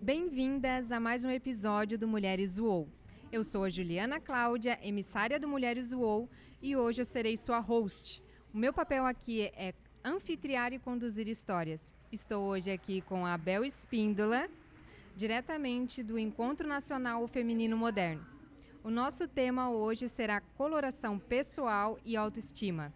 Bem-vindas a mais um episódio do Mulheres UOL. Eu sou a Juliana Cláudia, emissária do Mulheres UOL, e hoje eu serei sua host. O meu papel aqui é anfitriar e conduzir histórias. Estou hoje aqui com a Bel Espíndola, diretamente do Encontro Nacional Feminino Moderno. O nosso tema hoje será coloração pessoal e autoestima.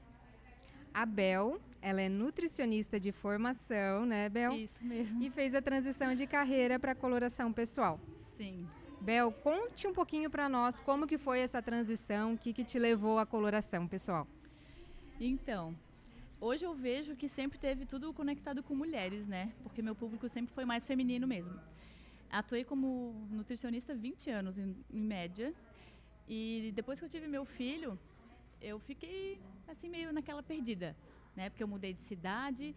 A Bel, ela é nutricionista de formação, né, Bel? Isso mesmo. E fez a transição de carreira para coloração pessoal. Sim. Bel, conte um pouquinho para nós como que foi essa transição, o que te levou à coloração pessoal. Então, hoje eu vejo que sempre teve tudo conectado com mulheres, né? Porque meu público sempre foi mais feminino mesmo. Atuei como nutricionista 20 anos, em média. E depois que eu tive meu filho, eu fiquei assim meio naquela perdida, né? Porque eu mudei de cidade,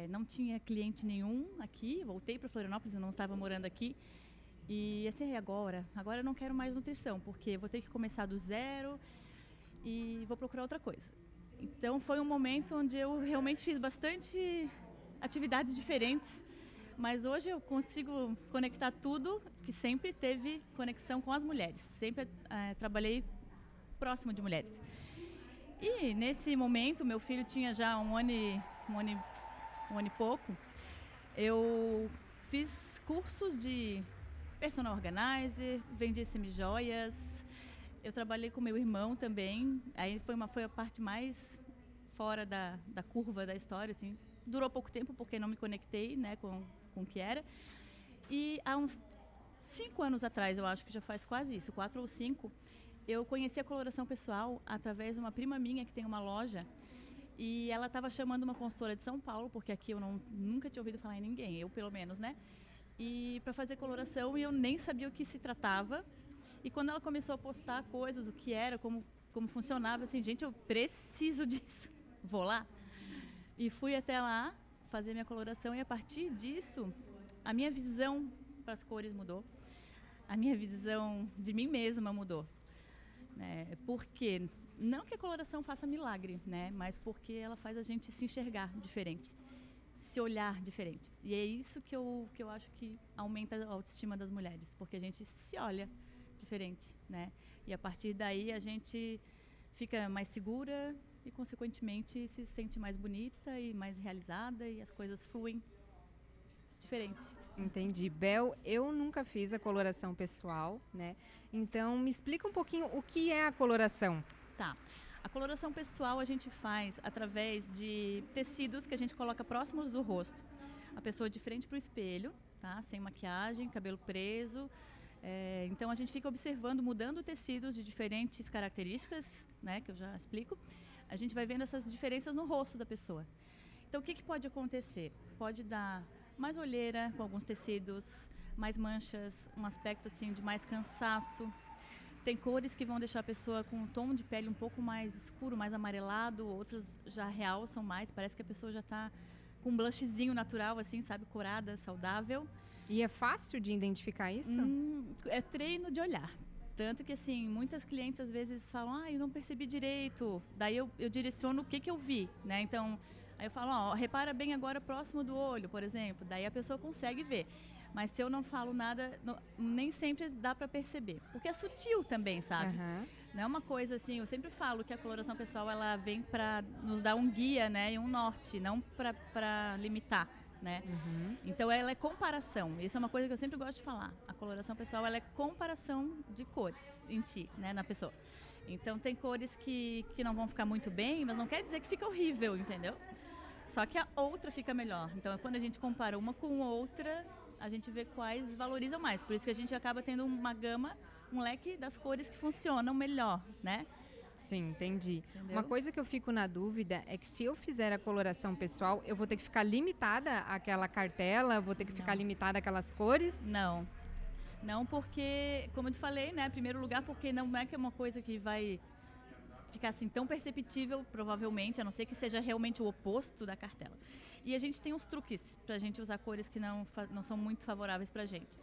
não tinha cliente nenhum aqui, voltei para Florianópolis, eu não estava morando aqui. E assim, agora eu não quero mais nutrição, porque vou ter que começar do zero e vou procurar outra coisa. Então foi um momento onde eu realmente fiz bastante atividades diferentes, mas hoje eu consigo conectar tudo que sempre teve conexão com as mulheres. Sempre trabalhei próximo de mulheres. E nesse momento, meu filho tinha já um ano e pouco, eu fiz cursos de personal organizer, vendi semijoias, eu trabalhei com meu irmão também, aí foi a parte mais fora da curva da história, assim. Durou pouco tempo porque não me conectei, né, com o que era. E há uns 5 anos atrás, eu acho que já faz quase isso, 4 ou 5, eu conheci a coloração pessoal através de uma prima minha que tem uma loja. E ela estava chamando uma consultora de São Paulo, porque aqui eu nunca tinha ouvido falar em ninguém, eu pelo menos, né? E para fazer coloração, e eu nem sabia o que se tratava. E quando ela começou a postar coisas, o que era, como funcionava, assim, gente, eu preciso disso, vou lá. E fui até lá fazer minha coloração, e a partir disso, a minha visão para as cores mudou. A minha visão de mim mesma mudou. Porque não que a coloração faça milagre, né? Mas porque ela faz a gente se enxergar diferente, se olhar diferente. E é isso que eu acho que aumenta a autoestima das mulheres, porque a gente se olha diferente, né? E a partir daí a gente fica mais segura e, consequentemente, se sente mais bonita e mais realizada, e as coisas fluem diferente. Entendi. Bel, eu nunca fiz a coloração pessoal, né? Então, me explica um pouquinho o que é a coloração. Tá. A coloração pessoal a gente faz através de tecidos que a gente coloca próximos do rosto. A pessoa de frente para o espelho, tá? Sem maquiagem, cabelo preso. Então a gente fica observando, mudando tecidos de diferentes características, né? Que eu já explico. A gente vai vendo essas diferenças no rosto da pessoa. Então o que pode acontecer? Pode dar mais olheira com alguns tecidos, mais manchas, um aspecto assim de mais cansaço. Tem cores que vão deixar a pessoa com um tom de pele um pouco mais escuro, mais amarelado, outros já realçam mais, parece que a pessoa já está com um blushzinho natural, assim, sabe, corada, saudável. E é fácil de identificar isso? É treino de olhar. Tanto que, assim, muitas clientes às vezes falam, eu não percebi direito. Daí eu direciono o que eu vi, né? Então, aí eu falo, repara bem agora próximo do olho, por exemplo. Daí a pessoa consegue ver. Mas se eu não falo nada, nem sempre dá para perceber. Porque é sutil também, sabe? Uhum. Não é uma coisa assim, eu sempre falo que a coloração pessoal ela vem para nos dar um guia, né? E um norte, não para limitar, né? Uhum. Então ela é comparação. Isso é uma coisa que eu sempre gosto de falar. A coloração pessoal ela é comparação de cores em ti, né? Na pessoa. Então tem cores que não vão ficar muito bem, mas não quer dizer que fica horrível, entendeu? Só que a outra fica melhor. Então quando a gente compara uma com outra, a gente vê quais valorizam mais. Por isso que a gente acaba tendo uma gama, um leque das cores que funcionam melhor, né? Sim, entendi. Entendeu? Uma coisa que eu fico na dúvida é que se eu fizer a coloração pessoal, eu vou ter que ficar limitada àquela cartela, vou ter que ficar limitada àquelas cores? Não. Não porque, como eu te falei, né? Em primeiro lugar, porque não é que é uma coisa que vai ficar assim tão perceptível, provavelmente, a não ser que seja realmente o oposto da cartela. E a gente tem uns truques pra gente usar cores que não são muito favoráveis pra gente.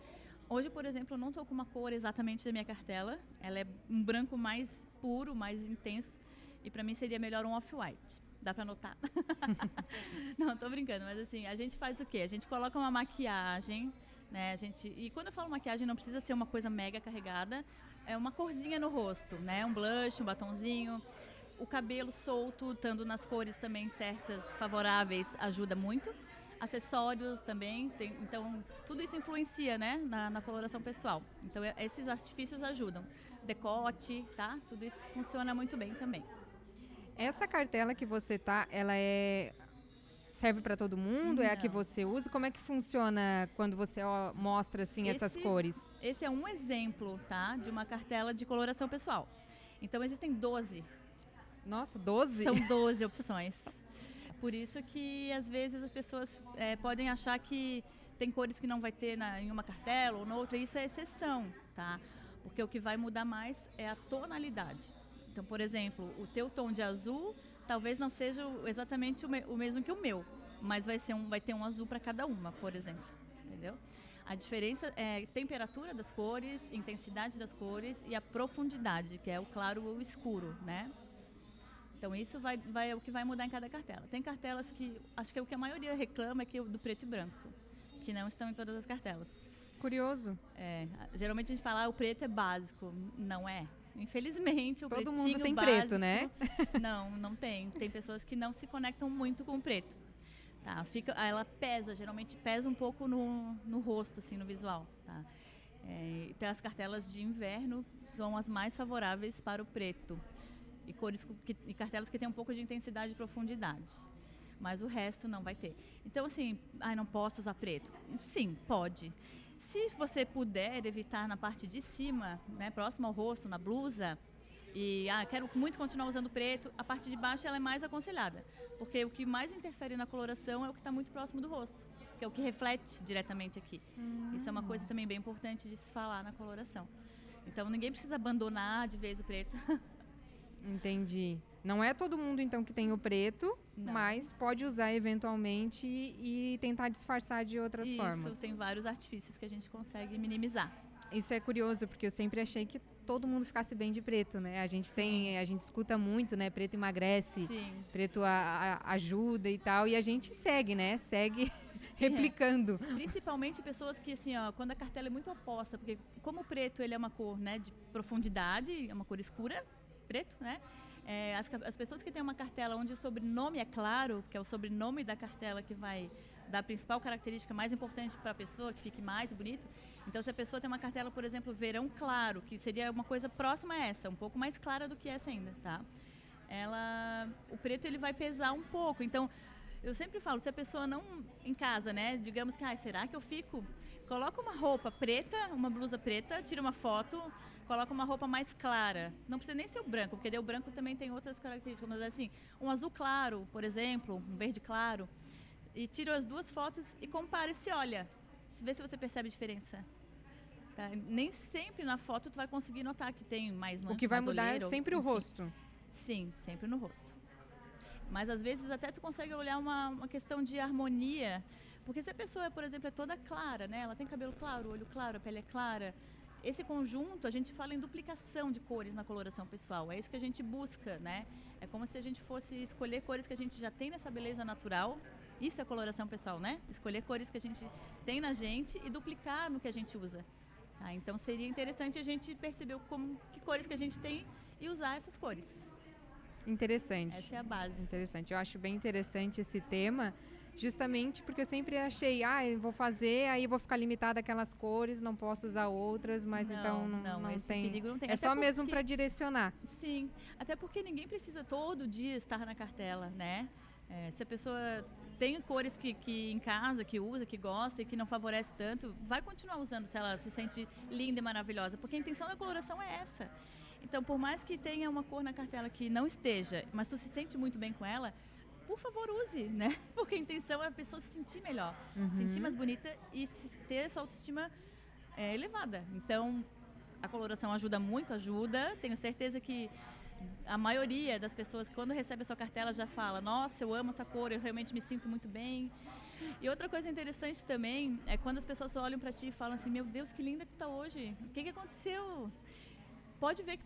Hoje, por exemplo, eu não estou com uma cor exatamente da minha cartela. Ela é um branco mais puro, mais intenso. E para mim seria melhor um off-white. Dá para notar? Não, tô brincando. Mas assim, a gente faz o quê? A gente coloca uma maquiagem né? E quando eu falo maquiagem, não precisa ser uma coisa mega carregada, é uma corzinha no rosto, né? Um blush, um batonzinho. O cabelo solto, estando nas cores também certas, favoráveis, ajuda muito. Acessórios também, então tudo isso influencia, né, na coloração pessoal. Então esses artifícios ajudam. Decote, tá? Tudo isso funciona muito bem também. Essa cartela que você tá, serve para todo mundo? Não. É a que você usa? Como é que funciona quando você mostra assim essas cores? Esse é um exemplo, tá, de uma cartela de coloração pessoal. Então existem 12. Nossa, 12? São 12 opções. Por isso que às vezes as pessoas podem achar que tem cores que não vai ter em uma cartela ou noutra. Isso é exceção, tá? Porque o que vai mudar mais é a tonalidade. Então, por exemplo, o teu tom de azul talvez não seja exatamente o mesmo que o meu, mas vai ter um azul para cada uma, por exemplo, entendeu? A diferença é temperatura das cores, intensidade das cores e a profundidade, que é o claro ou o escuro, né? Então isso é o que vai mudar em cada cartela. Tem cartelas que, acho que é o que a maioria reclama, que é o do preto e branco, que não estão em todas as cartelas. Curioso. Geralmente a gente fala, o preto é básico. Não é. Infelizmente, o todo pretinho mundo tem básico, preto, né? Não tem. Tem pessoas que não se conectam muito com o preto. Tá? Ela geralmente pesa um pouco no rosto, assim, no visual. Tá? Então as cartelas de inverno são as mais favoráveis para o preto. E cartelas que têm um pouco de intensidade e profundidade. Mas o resto não vai ter. Então, assim, não posso usar preto. Sim, pode. Se você puder evitar na parte de cima, né, próximo ao rosto, na blusa, e quero muito continuar usando preto, a parte de baixo ela é mais aconselhada. Porque o que mais interfere na coloração é o que está muito próximo do rosto, que é o que reflete diretamente aqui. Isso é uma coisa também bem importante de se falar na coloração. Então, ninguém precisa abandonar de vez o preto. Entendi. Não é todo mundo, então, que tem o preto, mas pode usar eventualmente e tentar disfarçar de outras formas. Isso, tem vários artifícios que a gente consegue minimizar. Isso é curioso, porque eu sempre achei que todo mundo ficasse bem de preto, né? A gente escuta muito, né? Preto emagrece, preto ajuda e tal, e a gente segue, né? Segue replicando. Principalmente pessoas que, assim, quando a cartela é muito oposta, porque como o preto ele é uma cor, né, de profundidade, é uma cor escura, preto, né? As pessoas que têm uma cartela onde o sobrenome é claro, que é o sobrenome da cartela que vai dar a principal característica mais importante para a pessoa, que fique mais bonito. Então, se a pessoa tem uma cartela, por exemplo, verão claro, que seria uma coisa próxima a essa, um pouco mais clara do que essa ainda, tá? O preto ele vai pesar um pouco. Então, eu sempre falo, se a pessoa não em casa, né, digamos que, será que eu fico? Coloca uma roupa preta, uma blusa preta, tira uma foto, coloca uma roupa mais clara. Não precisa nem ser o branco, porque o branco também tem outras características. Mas assim, um azul claro, por exemplo, um verde claro. E tira as duas fotos e compara e se olha. Vê se você percebe a diferença. Tá? Nem sempre na foto tu vai conseguir notar que tem mais mancha, o que vai mudar olheira, é sempre o rosto. Sim, sempre no rosto. Mas às vezes até tu consegue olhar uma questão de harmonia. Porque se a pessoa, por exemplo, é toda clara, né? Ela tem cabelo claro, olho claro, a pele é clara. Esse conjunto, a gente fala em duplicação de cores na coloração pessoal. É isso que a gente busca, né? É como se a gente fosse escolher cores que a gente já tem nessa beleza natural. Isso é coloração pessoal, né? Escolher cores que a gente tem na gente e duplicar no que a gente usa. Tá? Então, seria interessante a gente perceber que cores que a gente tem e usar essas cores. Interessante. Essa é a base. Interessante. Eu acho bem interessante esse tema, justamente porque eu sempre achei, eu vou fazer, aí vou ficar limitada àquelas cores, não posso usar outras, mas então não esse tem. perigo não tem. É até só mesmo para direcionar. Sim, até porque ninguém precisa todo dia estar na cartela, né? Se a pessoa tem cores que em casa, que usa, que gosta e que não favorece tanto, vai continuar usando se ela se sente linda e maravilhosa, porque a intenção da coloração é essa. Então, por mais que tenha uma cor na cartela que não esteja, mas tu se sente muito bem com ela, por favor, use, né? Porque a intenção é a pessoa se sentir melhor, se sentir mais bonita e ter a sua autoestima elevada. Então, a coloração ajuda muito, Tenho certeza que a maioria das pessoas, quando recebe a sua cartela, já fala: nossa, eu amo essa cor, eu realmente me sinto muito bem. E outra coisa interessante também é quando as pessoas olham para ti e falam assim: meu Deus, que linda que tá hoje. O que aconteceu? Pode ver que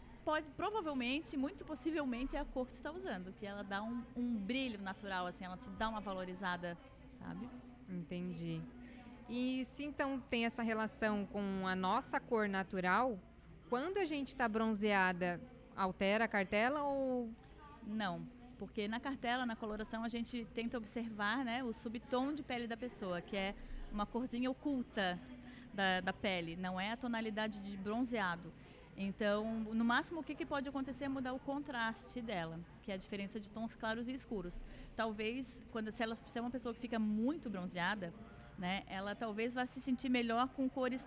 provavelmente, muito possivelmente, é a cor que tu está usando, que ela dá um brilho natural, assim, ela te dá uma valorizada, sabe? Entendi. E se então tem essa relação com a nossa cor natural, quando a gente está bronzeada, altera a cartela ou... Não, porque na cartela, na coloração, a gente tenta observar, né, o subtom de pele da pessoa, que é uma corzinha oculta da pele, não é a tonalidade de bronzeado. Então, no máximo, o que pode acontecer é mudar o contraste dela, que é a diferença de tons claros e escuros. Talvez, se é uma pessoa que fica muito bronzeada, né, ela talvez vá se sentir melhor com cores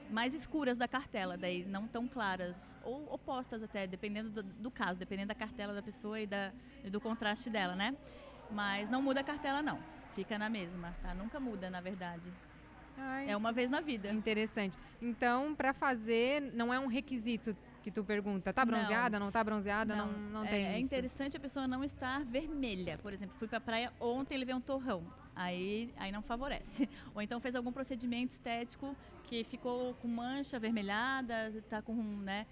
mais escuras da cartela, daí não tão claras, ou opostas até, dependendo do caso, dependendo da cartela da pessoa e do contraste dela, né? Mas não muda a cartela não, fica na mesma, tá? Nunca muda, na verdade. Ai, É uma vez na vida. interessante. Então, para fazer, não é um requisito que tu pergunta, tá bronzeada, não tá bronzeada, não tem É isso. interessante a pessoa não estar vermelha. Por exemplo, fui pra praia ontem, levei um torrão. Aí não favorece. Ou então fez algum procedimento estético que ficou com mancha avermelhada, tá com, né,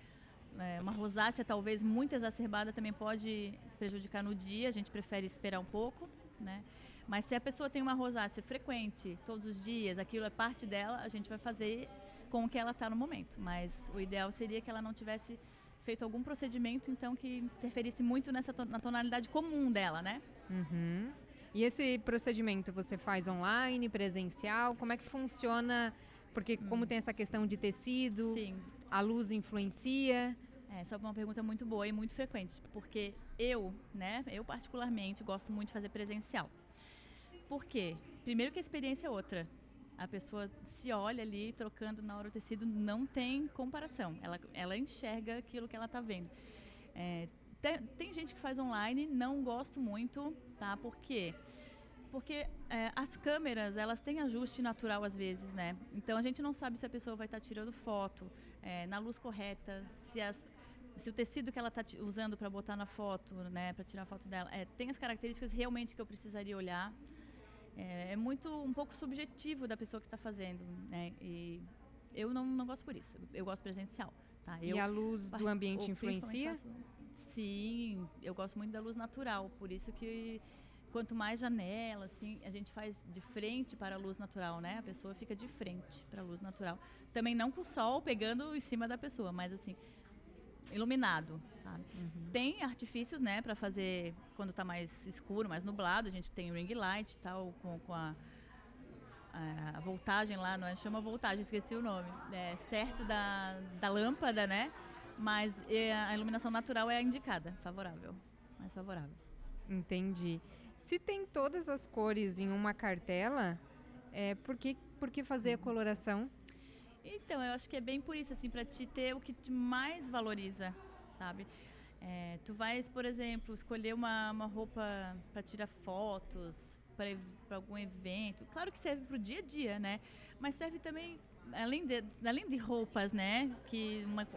uma rosácea talvez muito exacerbada, também pode prejudicar no dia. A gente prefere esperar um pouco, né? Mas se a pessoa tem uma rosácea frequente, todos os dias, aquilo é parte dela, a gente vai fazer com o que ela está no momento. Mas o ideal seria que ela não tivesse feito algum procedimento, então, que interferisse muito na tonalidade comum dela, né? Uhum. E esse procedimento você faz online, presencial? Como é que funciona? Porque como tem essa questão de tecido, Sim. a luz influencia. Essa é uma pergunta muito boa e muito frequente, porque eu particularmente gosto muito de fazer presencial. Por quê? Primeiro que a experiência é outra. A pessoa se olha ali, trocando na hora o tecido, não tem comparação. Ela enxerga aquilo que ela está vendo. Tem gente que faz online, não gosto muito, tá? Por quê? Porque as câmeras, elas têm ajuste natural às vezes, né? Então a gente não sabe se a pessoa vai estar tirando foto na luz correta, se o tecido que ela está usando para botar na foto, né, para tirar a foto dela, tem as características realmente que eu precisaria olhar. É um pouco subjetivo da pessoa que está fazendo, né? E eu não gosto por isso. Eu gosto presencial, tá? E a luz do ambiente influencia? Sim, eu gosto muito da luz natural. Por isso que quanto mais janela, assim, a gente faz de frente para a luz natural, né? A pessoa fica de frente para a luz natural. Também não com o sol pegando em cima da pessoa, mas assim, iluminado, sabe? Uhum. Tem artifícios, né, para fazer quando tá mais escuro, mais nublado. A gente tem ring light e tal, com a voltagem lá, não é? Chama voltagem, esqueci o nome. Certo da lâmpada, né? Mas a iluminação natural é a indicada, favorável, mais favorável. Entendi. Se tem todas as cores em uma cartela, por que fazer a coloração? Então, eu acho que é bem por isso, assim, para te ter o que te mais valoriza, sabe? Tu vais, por exemplo, escolher uma roupa para tirar fotos, para algum evento. Claro que serve para o dia a dia, né? Mas serve também, além de roupas, né?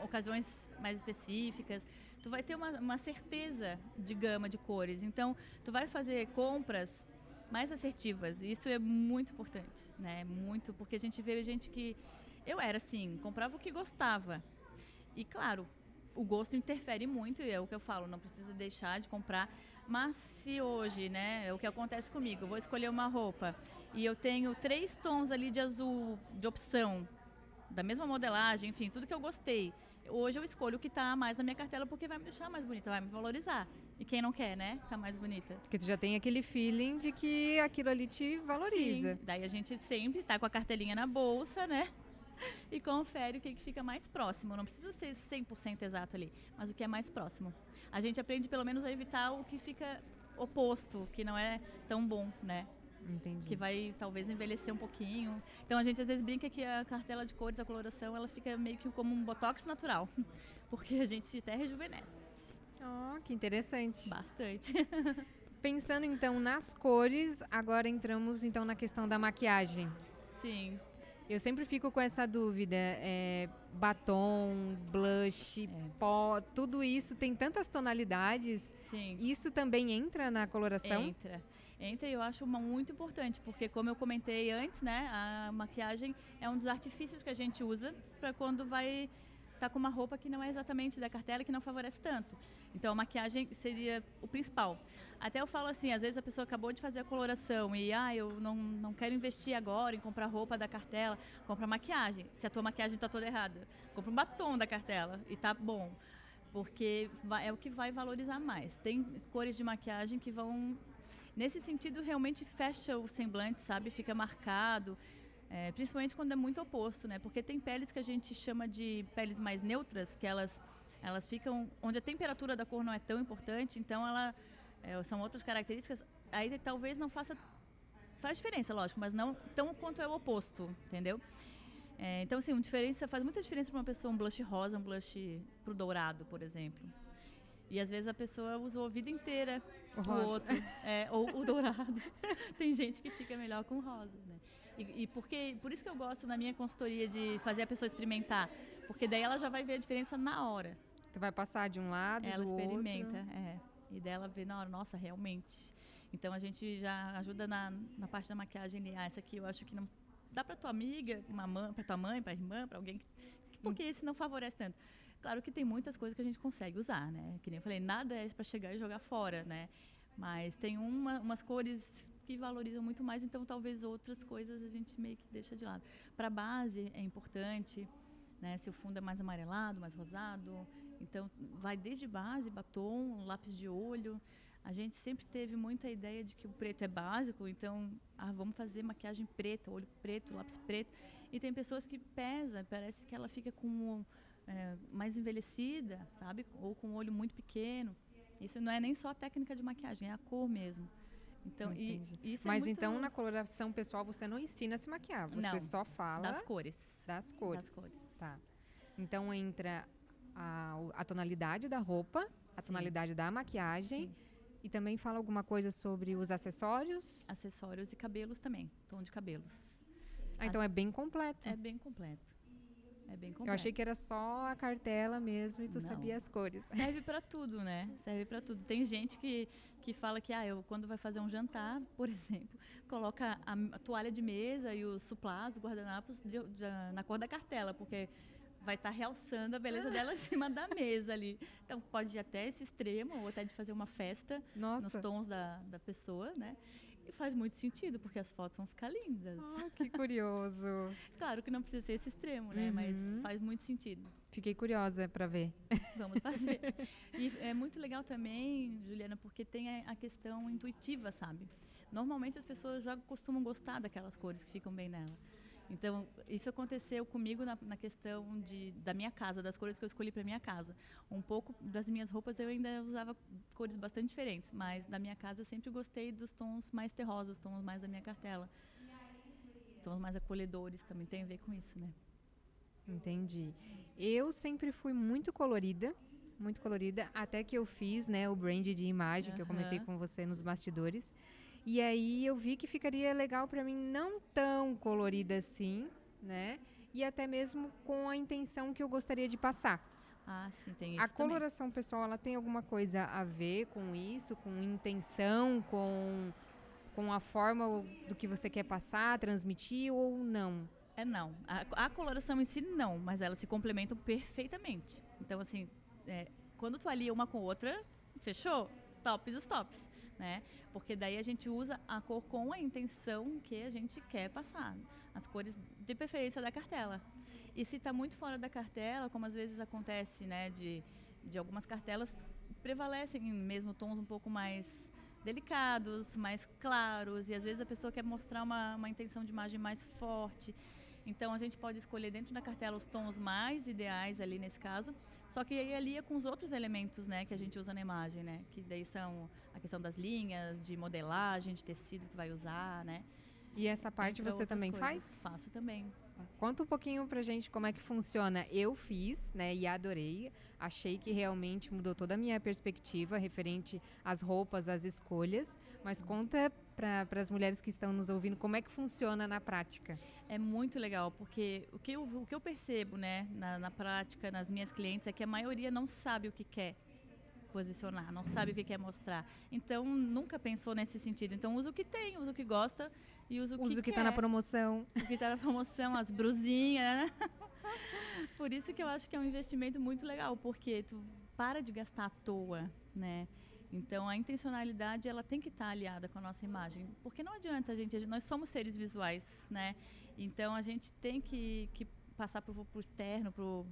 Ocasiões mais específicas, tu vai ter uma certeza de gama de cores. Então, tu vai fazer compras mais assertivas. Isso é muito importante, né? Muito, porque a gente vê gente que... Eu era assim, comprava o que gostava. E claro, o gosto interfere muito, e é o que eu falo, não precisa deixar de comprar. Mas se hoje, né, é o que acontece comigo, eu vou escolher uma roupa e eu tenho 3 tons ali de azul, de opção, da mesma modelagem, enfim, tudo que eu gostei. Hoje eu escolho o que está mais na minha cartela porque vai me deixar mais bonita, vai me valorizar. E quem não quer, né, tá mais bonita. Porque tu já tem aquele feeling de que aquilo ali te valoriza. Sim, daí a gente sempre tá com a cartelinha na bolsa, né? E confere o que fica mais próximo. Não precisa ser 100% exato ali, mas o que é mais próximo. A gente aprende pelo menos a evitar o que fica oposto, que não é tão bom, né? Entendi. Que vai talvez envelhecer um pouquinho. Então a gente às vezes brinca que a cartela de cores, a coloração, ela fica meio que como um botox natural, porque a gente até rejuvenesce. Oh, que interessante. Bastante. Pensando então nas cores, agora entramos então na questão da maquiagem. Sim. Eu sempre fico com essa dúvida, batom, blush, pó, tudo isso tem tantas tonalidades. Sim. Isso também entra na coloração? Entra e eu acho muito importante, porque como eu comentei antes, né, a maquiagem é um dos artifícios que a gente usa para quando vai tá com uma roupa que não é exatamente da cartela e que não favorece tanto. Então, a maquiagem seria o principal. Até eu falo assim, às vezes a pessoa acabou de fazer a coloração e, eu não quero investir agora em comprar roupa da cartela, compra maquiagem. Se a tua maquiagem tá toda errada, compra um batom da cartela e tá bom. Porque é o que vai valorizar mais. Tem cores de maquiagem que vão... Nesse sentido, realmente fecha o semblante, sabe? Fica marcado. Principalmente quando é muito oposto, né? Porque tem peles que a gente chama de peles mais neutras, que elas ficam onde a temperatura da cor não é tão importante, então são outras características. Aí talvez não faz diferença, lógico, mas não tão quanto é o oposto, entendeu? Então, assim, faz muita diferença para uma pessoa um blush rosa, um blush pro dourado, por exemplo. E às vezes a pessoa usou a vida inteira o outro, ou o dourado. Tem gente que fica melhor com rosa, né? Por isso que eu gosto na minha consultoria de fazer a pessoa experimentar, porque daí ela já vai ver a diferença na hora. Tu vai passar de um lado, ela do experimenta, outro. E daí ela vê na hora, nossa, realmente. Então a gente já ajuda na parte da maquiagem, essa aqui eu acho que não dá para tua amiga, para tua mãe, para irmã, para alguém, porque esse não favorece tanto. Claro que tem muitas coisas que a gente consegue usar, né? Que nem eu falei, nada é para chegar e jogar fora, né? Mas tem umas cores que valorizam muito mais, então talvez outras coisas a gente meio que deixa de lado. Para base é importante, né? Se o fundo é mais amarelado, mais rosado, então vai desde base, batom, lápis de olho. A gente sempre teve muita ideia de que o preto é básico, então vamos fazer maquiagem preta, olho preto, lápis preto. E tem pessoas que parece que ela fica com mais envelhecida, sabe? Ou com o olho muito pequeno. Isso não é nem só a técnica de maquiagem, é a cor mesmo. Então, isso Mas muito... então na coloração pessoal você não ensina a se maquiar, você só fala das cores. Das cores. Tá. Então entra a tonalidade da roupa, a tonalidade da maquiagem. Sim. E também fala alguma coisa sobre os acessórios? Acessórios e cabelos também, tom de cabelos. Então é bem completo. É bem completo. Eu achei que era só a cartela mesmo e tu sabia as cores. Serve para tudo, né? Serve para tudo. Tem gente que fala que quando vai fazer um jantar, por exemplo, coloca a toalha de mesa e os suplás, os guardanapos na cor da cartela, porque vai estar realçando a beleza dela em cima da mesa ali. Então pode ir até esse extremo, ou até de fazer uma festa nos tons da pessoa, né? E faz muito sentido, porque as fotos vão ficar lindas. Que curioso. Claro que não precisa ser esse extremo, né? Mas faz muito sentido. Fiquei curiosa para ver. Vamos fazer. E é muito legal também, Juliana, porque tem a questão intuitiva, sabe? Normalmente as pessoas já costumam gostar daquelas cores que ficam bem nela. Então, isso aconteceu comigo na questão da minha casa, das cores que eu escolhi para minha casa. Um pouco das minhas roupas eu ainda usava cores bastante diferentes, mas da minha casa eu sempre gostei dos tons mais terrosos, tons mais da minha cartela. Tons mais acolhedores, também tem a ver com isso, né? Entendi. Eu sempre fui muito colorida, até que eu fiz, né, o brand de imagem que eu comentei com você nos bastidores. E aí eu vi que ficaria legal para mim não tão colorida assim, né? E até mesmo com a intenção que eu gostaria de passar. Sim, tem isso A coloração pessoal, ela tem alguma coisa a ver com isso, com intenção, com a forma do que você quer passar, transmitir ou não? Não. A coloração em si, não, mas elas se complementam perfeitamente. Então, assim, quando tu alia uma com outra, fechou? Top dos tops. Né? Porque daí a gente usa a cor com a intenção que a gente quer passar. As cores de preferência da cartela. E se está muito fora da cartela, como às vezes acontece, né, de algumas cartelas, prevalecem mesmo tons um pouco mais delicados, mais claros, e às vezes a pessoa quer mostrar uma intenção de imagem mais forte. Então a gente pode escolher dentro da cartela os tons mais ideais ali nesse caso, só que aí alia com os outros elementos, né, que a gente usa na imagem, né, que daí são a questão das linhas, de modelagem, de tecido que vai usar, né. E essa parte você também faz? Faço também. Conta um pouquinho pra gente como é que funciona. Eu fiz, né, e adorei. Achei que realmente mudou toda a minha perspectiva referente às roupas, às escolhas. Mas conta para as mulheres que estão nos ouvindo como é que funciona na prática. É muito legal, porque o que eu percebo, né, na prática, nas minhas clientes, é que a maioria não sabe o que quer posicionar, não sabe o que quer mostrar. Então, nunca pensou nesse sentido. Então, usa o que tem, usa o que gosta e usa o que quer. Usa o que está na promoção. O que está na promoção, as brusinhas, né? Por isso que eu acho que é um investimento muito legal, porque tu para de gastar à toa, né? Então a intencionalidade ela tem que estar aliada com a nossa imagem, porque não adianta nós somos seres visuais, né? Então a gente tem que passar para o externo, para o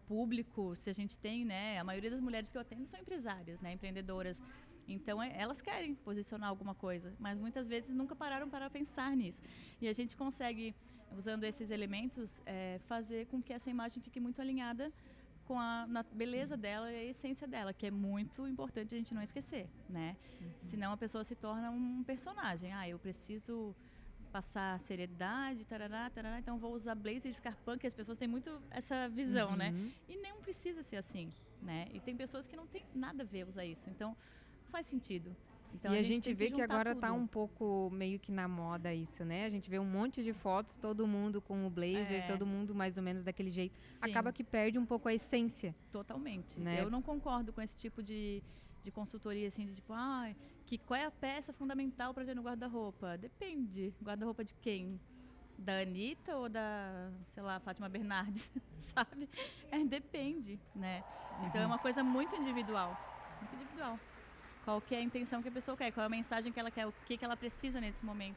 público. Se a gente tem, né? A maioria das mulheres que eu atendo são empresárias, né? Empreendedoras. Então elas querem posicionar alguma coisa, mas muitas vezes nunca pararam para pensar nisso. E a gente consegue, usando esses elementos, fazer com que essa imagem fique muito alinhada com na beleza dela e a essência dela, que é muito importante a gente não esquecer, né? Senão a pessoa se torna um personagem. Eu preciso passar seriedade, tarará, tarará, então vou usar blazer e escarpão, que as pessoas têm muito essa visão, né? E nem precisa ser assim, né? E tem pessoas que não tem nada a ver usar isso, então faz sentido. Então, e a gente vê que agora tudo. tá um pouco meio que na moda isso, né? A gente vê um monte de fotos, todo mundo com o blazer, todo mundo mais ou menos daquele jeito. Sim. Acaba que perde um pouco a essência. Totalmente. Né? Eu não concordo com esse tipo de consultoria, assim, de tipo, qual é a peça fundamental para ter no guarda-roupa? Depende. Guarda-roupa de quem? Da Anitta ou da, sei lá, Fátima Bernardes, sabe? Depende, né? Então é uma coisa muito individual. Muito individual. Qual que é a intenção que a pessoa quer, qual é a mensagem que ela quer, o que ela precisa nesse momento.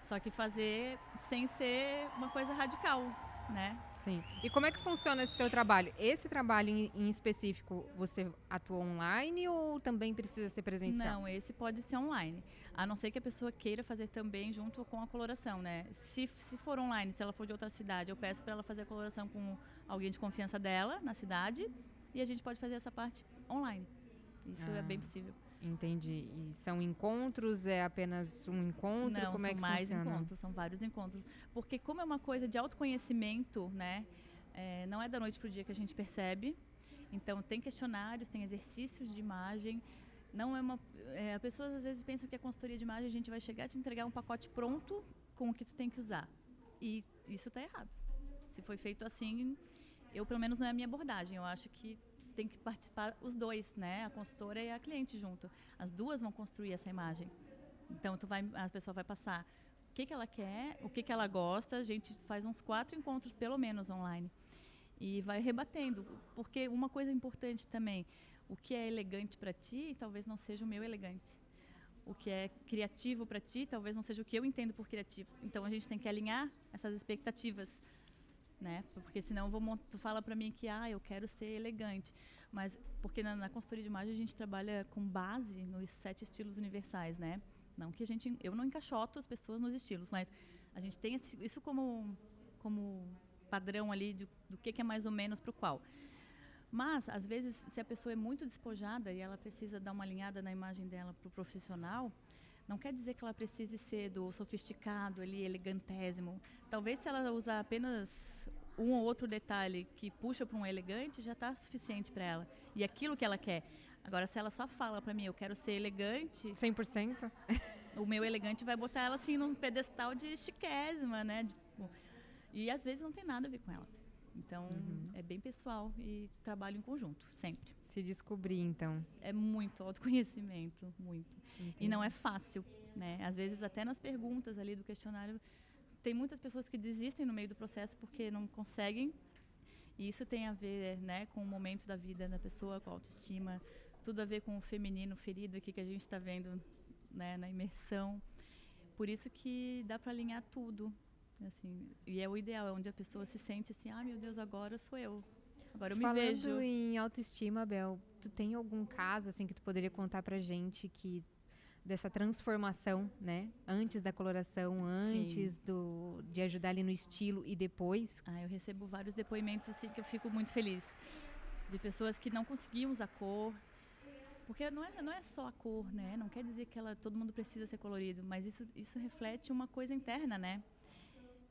Só que fazer sem ser uma coisa radical, né? Sim. E como é que funciona esse teu trabalho? Esse trabalho em específico, você atua online ou também precisa ser presencial? Não, esse pode ser online. A não ser que a pessoa queira fazer também junto com a coloração, né? Se for online, se ela for de outra cidade, eu peço para ela fazer a coloração com alguém de confiança dela na cidade e a gente pode fazer essa parte online. Isso é bem possível. Entendi. E são encontros? É apenas um encontro? Não, como é que funciona? são mais encontros, são vários encontros. Porque como é uma coisa de autoconhecimento, né? Não é da noite para o dia que a gente percebe. Então tem questionários, tem exercícios de imagem. Não é uma. As pessoas às vezes pensam que a consultoria de imagem a gente vai chegar e te entregar um pacote pronto com o que tu tem que usar. E isso está errado. Se foi feito assim, pelo menos não é a minha abordagem. Eu acho que tem que participar os dois, né? A consultora e a cliente junto. As duas vão construir essa imagem. Então a pessoa vai passar o que ela quer, o que ela gosta. A gente faz uns 4 encontros pelo menos online e vai rebatendo, porque uma coisa importante também, o que é elegante para ti talvez não seja o meu elegante. O que é criativo para ti talvez não seja o que eu entendo por criativo. Então a gente tem que alinhar essas expectativas, né? Porque senão tu fala para mim que eu quero ser elegante, mas porque na consultoria de imagem a gente trabalha com base nos 7 estilos universais, né? Não que eu não encaixoto as pessoas nos estilos, mas a gente tem isso como padrão ali do que é mais ou menos para o qual. Mas às vezes se a pessoa é muito despojada e ela precisa dar uma alinhada na imagem dela para o profissional, não quer dizer que ela precise ser do sofisticado ali, elegantésimo. Talvez se ela usar apenas um ou outro detalhe que puxa para um elegante, já está suficiente para ela. E aquilo que ela quer. Agora, se ela só fala para mim, eu quero ser elegante... 100%? O meu elegante vai botar ela assim num pedestal de chiquésima, né? E às vezes não tem nada a ver com ela. Então, é bem pessoal e trabalho em conjunto, sempre. Se descobrir, então. É muito autoconhecimento, muito. Entendi. E não é fácil, né? Às vezes, até nas perguntas ali do questionário, tem muitas pessoas que desistem no meio do processo porque não conseguem. E isso tem a ver, né, com o momento da vida da pessoa, com a autoestima. Tudo a ver com o feminino ferido aqui que a gente está vendo, né, na imersão. Por isso que dá para alinhar tudo. Assim, e é o ideal, é onde a pessoa se sente assim, meu Deus, agora sou eu. Agora eu me vejo. Falando em autoestima, Bel, tu tem algum caso assim que tu poderia contar pra gente dessa transformação, né? Antes da coloração, antes de ajudar ali no estilo e depois? Eu recebo vários depoimentos assim que eu fico muito feliz. De pessoas que não conseguiam usar cor. Porque não é só a cor, né? Não quer dizer que todo mundo precisa ser colorido, mas isso reflete uma coisa interna, né?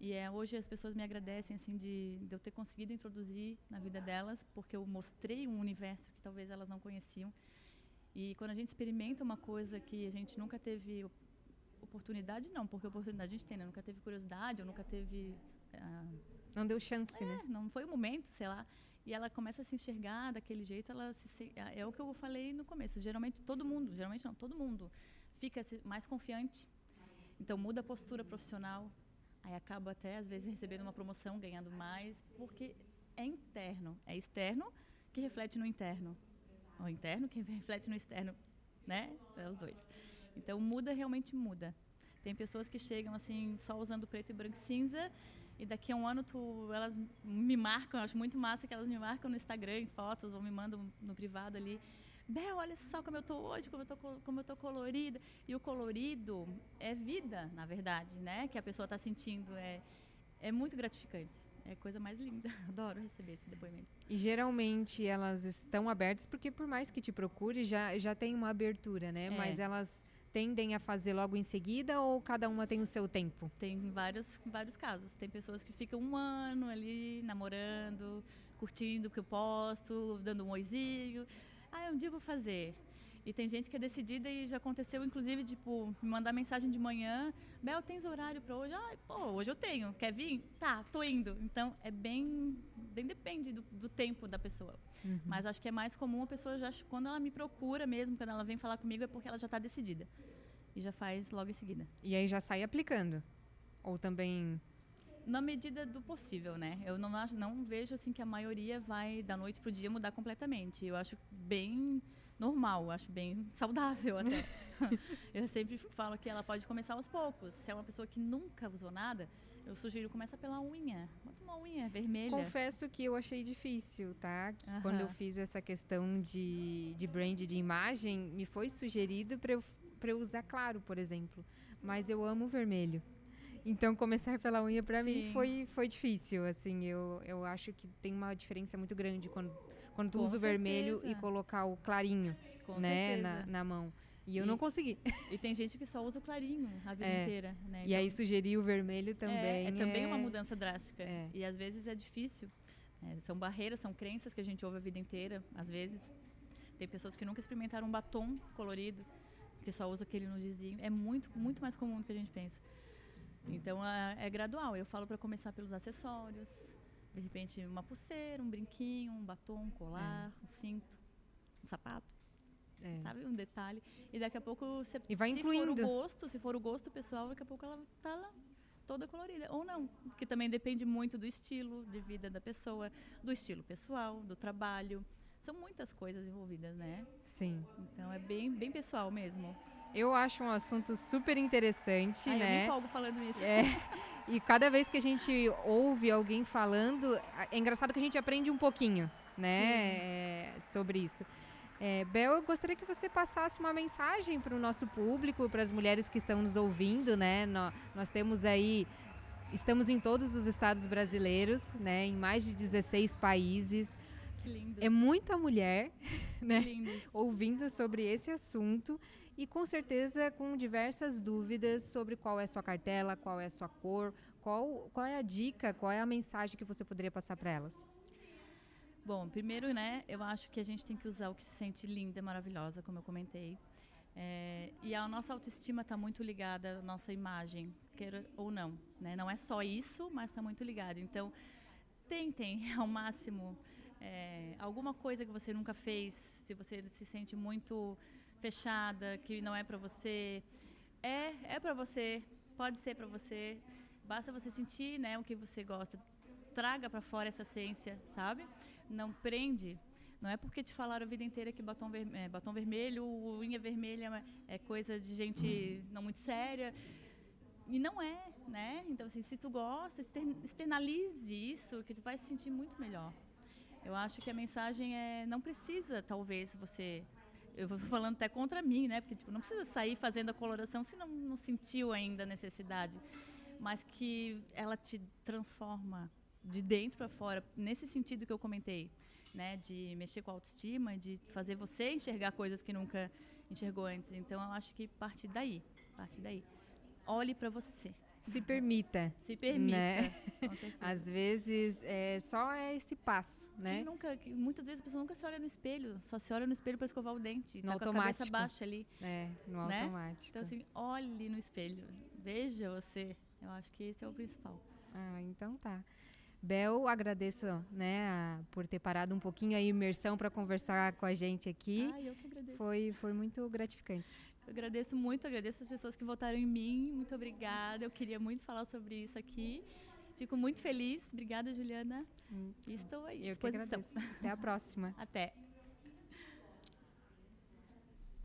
E hoje as pessoas me agradecem assim de eu ter conseguido introduzir na vida delas, porque eu mostrei um universo que talvez elas não conheciam. E quando a gente experimenta uma coisa que a gente nunca teve oportunidade, não, porque oportunidade a gente tem, né? Nunca teve curiosidade, ou nunca teve... Não deu chance, né? Não foi o momento, sei lá. E ela começa a se enxergar daquele jeito, é o que eu falei no começo. Todo mundo fica mais confiante. Então muda a postura profissional, aí acabo até, às vezes, recebendo uma promoção, ganhando mais, porque é interno. É externo que reflete no interno. O interno que reflete no externo, né? É os dois. Então, muda, realmente muda. Tem pessoas que chegam, assim, só usando preto e branco e cinza, e daqui a um ano elas me marcam, eu acho muito massa que elas me marcam no Instagram, em fotos, ou me mandam no privado ali. Bel, olha só como eu tô hoje, como eu tô colorida. E o colorido é vida, na verdade, né? Que a pessoa está sentindo. É muito gratificante. É a coisa mais linda. Adoro receber esse depoimento. E geralmente elas estão abertas porque por mais que te procure, já tem uma abertura, né? Mas elas tendem a fazer logo em seguida ou cada uma tem o seu tempo? Tem vários casos. Tem pessoas que ficam um ano ali namorando, curtindo o que eu posto, dando um oizinho. Um dia eu vou fazer. E tem gente que é decidida e já aconteceu, inclusive, tipo, me mandar mensagem de manhã. Bel, tens horário para hoje? Hoje eu tenho. Quer vir? Tá, tô indo. Então, é bem depende do tempo da pessoa. Uhum. Mas acho que é mais comum a pessoa já, quando ela me procura mesmo, quando ela vem falar comigo, é porque ela já está decidida. E já faz logo em seguida. E aí já sai aplicando? Ou também... Na medida do possível, né? Eu não vejo assim que a maioria vai da noite pro dia mudar completamente. Eu acho bem normal, acho bem saudável até. Eu sempre falo que ela pode começar aos poucos. Se é uma pessoa que nunca usou nada, eu sugiro começa pela unha. Bota uma unha vermelha. Confesso que eu achei difícil, tá? Que quando eu fiz essa questão de brand de imagem, me foi sugerido para eu usar claro, por exemplo. Mas eu amo vermelho. Então, começar pela unha, para mim, foi difícil, assim, eu acho que tem uma diferença muito grande quando tu usa o vermelho e colocar o clarinho, né, na mão. E eu não consegui. E tem gente que só usa o clarinho a vida inteira, né? Então, e aí, sugerir o vermelho também é também uma mudança drástica. E, às vezes, é difícil. São barreiras, são crenças que a gente ouve a vida inteira, às vezes. Tem pessoas que nunca experimentaram um batom colorido, que só usa aquele nudezinho. É muito, muito mais comum do que a gente pensa. Então, é gradual. Eu falo para começar pelos acessórios. De repente, uma pulseira, um brinquinho, um batom, um colar, um cinto, um sapato. Sabe? Um detalhe. E daqui a pouco, e vai incluindo. Se for o gosto pessoal, daqui a pouco ela tá lá toda colorida. Ou não. Porque também depende muito do estilo de vida da pessoa, do estilo pessoal, do trabalho. São muitas coisas envolvidas, né? Sim. Então, é bem, bem pessoal mesmo. Eu acho um assunto super interessante, né? Eu me empolgo falando nisso. E cada vez que a gente ouve alguém falando, é engraçado que a gente aprende um pouquinho, né? Sobre isso. Bel, eu gostaria que você passasse uma mensagem para o nosso público, para as mulheres que estão nos ouvindo, né? Nós temos aí, estamos em todos os estados brasileiros, né? Em mais de 16 países. Que lindo. É muita mulher, né? Lindo. Ouvindo sobre esse assunto. E com certeza com diversas dúvidas sobre qual é a sua cartela, qual é a sua cor, qual é a dica, qual é a mensagem que você poderia passar para elas. Bom, primeiro, né, eu acho que a gente tem que usar o que se sente linda, maravilhosa, como eu comentei. E a nossa autoestima está muito ligada à nossa imagem, queira ou não. Né? Não é só isso, mas está muito ligado. Então, tentem ao máximo alguma coisa que você nunca fez, se você se sente muito fechada, que não é para você, é para você, pode ser para você, basta você sentir, né, o que você gosta, traga para fora essa essência, sabe? Não prende, não é porque te falaram a vida inteira que batom vermelho, unha vermelha é coisa de gente não muito séria, e não é, né? Então, assim, se tu gosta, externalize isso, que tu vai se sentir muito melhor. Eu acho que a mensagem não precisa, talvez, você... Eu vou falando até contra mim, né? Porque tipo, não precisa sair fazendo a coloração se não sentiu ainda a necessidade. Mas que ela te transforma de dentro para fora, nesse sentido que eu comentei, né? De mexer com a autoestima, de fazer você enxergar coisas que nunca enxergou antes. Então, eu acho que parte daí. Olhe para você. Se permita. Se permita. Né? Com certeza. Às vezes, só esse passo, né? Muitas vezes a pessoa nunca se olha no espelho, só se olha no espelho para escovar o dente. No tá automático. Com a cabeça baixa ali. No né? automático. Então, assim, olhe no espelho, veja você. Eu acho que esse é o principal. Então tá. Bel, agradeço, né, por ter parado um pouquinho a imersão para conversar com a gente aqui. Eu que agradeço. Foi muito gratificante. Eu agradeço muito, agradeço as pessoas que votaram em mim. Muito obrigada. Eu queria muito falar sobre isso aqui. Fico muito feliz. Obrigada, Juliana. E estou aí à Eu que disposição. agradeço. Até a próxima. Até.